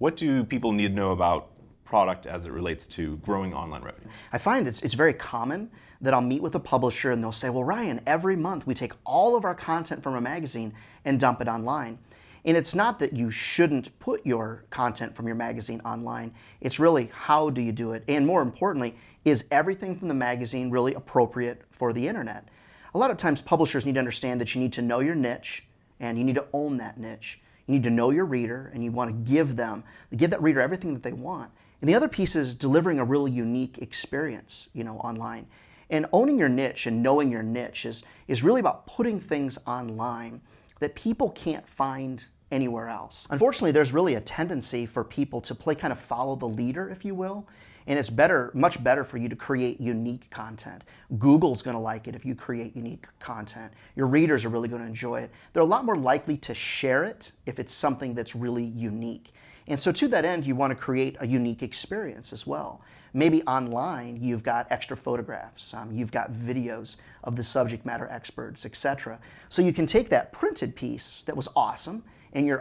What do people need to know about product as it relates to growing online revenue? I find it's very common that I'll meet with a publisher and they'll say, well, Ryan, every month we take all of our content from a magazine and dump it online. And it's not that you shouldn't put your content from your magazine online. It's really, how do you do it? And more importantly, is everything from the magazine really appropriate for the internet? A lot of times publishers need to understand that you need to know your niche and you need to own that niche. You need to know your reader and you want to give that reader everything that they want. And the other piece is delivering a really unique experience, online. And owning your niche and knowing your niche is really about putting things online that people can't find anywhere else. Unfortunately, there's really a tendency for people to kind of follow the leader, if you will. And it's much better for you to create unique content. Google's going to like it if you create unique content. Your readers are really going to enjoy it. They're a lot more likely to share it if it's something that's really unique. And so to that end, you want to create a unique experience as well. Maybe online, you've got extra photographs, you've got videos of the subject matter experts, etc. So you can take that printed piece that was awesome, and your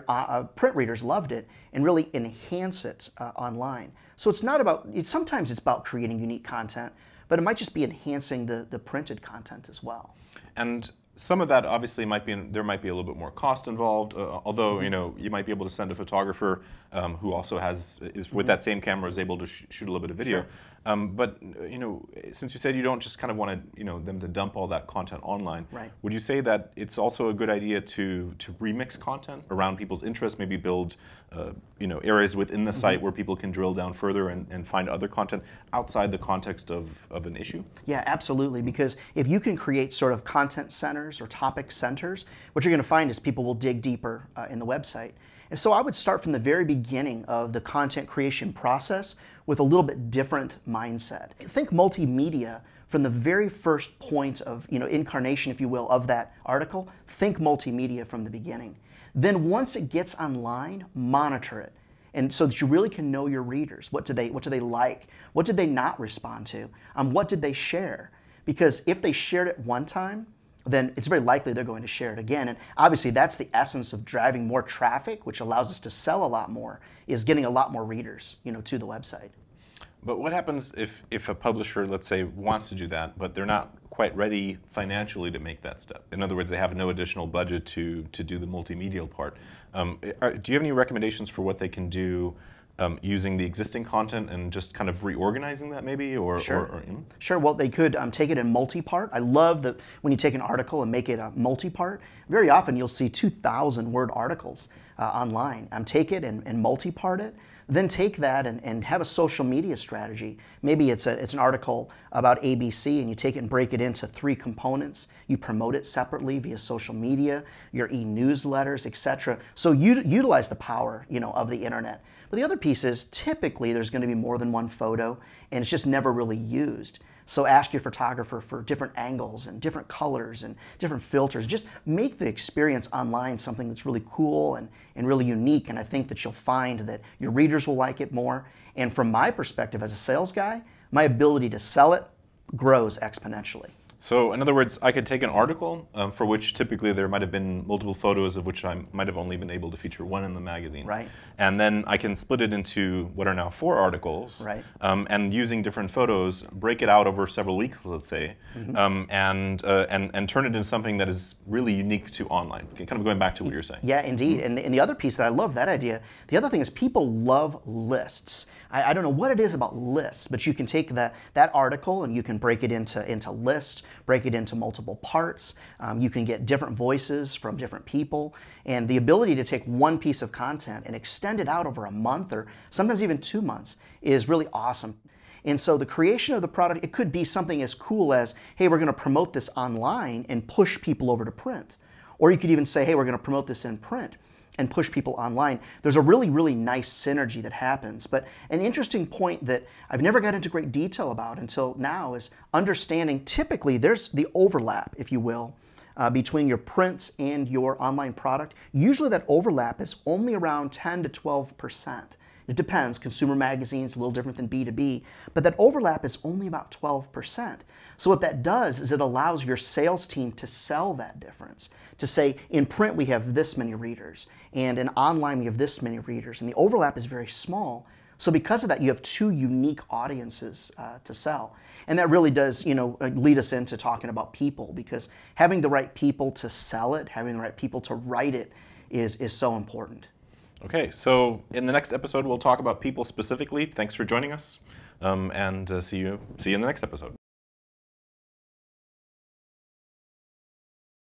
print readers loved it, and really enhance it online. So it's not about, sometimes it's about creating unique content, but it might just be enhancing the printed content as well. And some of that obviously there might be a little bit more cost involved, although you might be able to send a photographer who also is with that same camera is able to shoot a little bit of video. Sure. But since you said you don't just kind of want them to dump all that content online, right, would you say that it's also a good idea to remix content around people's interests, maybe build areas within the site where people can drill down further and find other content outside the context of an issue? Yeah, absolutely, because if you can create sort of content centers or topic centers, what you're going to find is people will dig deeper in the website. And so I would start from the very beginning of the content creation process with a little bit different mindset. Think multimedia from the very first point of incarnation, if you will, of that article. Think multimedia from the beginning. Then once it gets online, monitor it, and so that you really can know your readers. What do they like? What did they not respond to? What did they share? Because if they shared it one time, then it's very likely they're going to share it again. And obviously that's the essence of driving more traffic, which allows us to sell a lot more, is getting a lot more readers to the website. But what happens if a publisher, let's say, wants to do that, but they're not quite ready financially to make that step? In other words, they have no additional budget to do the multimedia part. Do you have any recommendations for what they can do using the existing content and just kind of reorganizing that maybe? Sure. Sure, well, they could take it in multi-part. I love that when you take an article and make it a multi-part, very often you'll see 2,000 word articles online. Take it and multi-part it. Then take that and have a social media strategy. Maybe it's an article about ABC and you take it and break it into 3 components. You promote it separately via social media, your e-newsletters, etc. So you utilize the power of the internet. But the other piece is typically there's going to be more than one photo and it's just never really used. So ask your photographer for different angles and different colors and different filters. Just make the experience online something that's really cool and really unique. And I think that you'll find that your readers will like it more. And from my perspective as a sales guy, my ability to sell it grows exponentially. So in other words, I could take an article for which typically there might have been multiple photos of which I might have only been able to feature one in the magazine. Right. And then I can split it into what are now 4 articles. Right. And using different photos, break it out over several weeks, let's say, and turn it into something that is really unique to online. Okay, kind of going back to what you're saying. Yeah, indeed. And the other piece that I love that idea, the other thing is people love lists. I don't know what it is about lists, but you can take that article and you can break it into lists, break it into multiple parts. You can get different voices from different people. And the ability to take one piece of content and extend it out over a month or sometimes even 2 months is really awesome. And so the creation of the product, it could be something as cool as, hey, we're going to promote this online and push people over to print. Or you could even say, hey, we're going to promote this in print and push people online. There's a really, really nice synergy that happens. But an interesting point that I've never got into great detail about until now is understanding typically there's the overlap, if you will, between your prints and your online product. Usually that overlap is only around 10 to 12%. It depends. Consumer magazines, a little different than B2B, but that overlap is only about 12%. So what that does is it allows your sales team to sell that difference, to say in print we have this many readers, and in online we have this many readers, and the overlap is very small. So because of that, you have two unique audiences to sell. And that really does, lead us into talking about people, because having the right people to sell it, having the right people to write it is so important. Okay, so in the next episode, we'll talk about people specifically. Thanks for joining us, and see you in the next episode.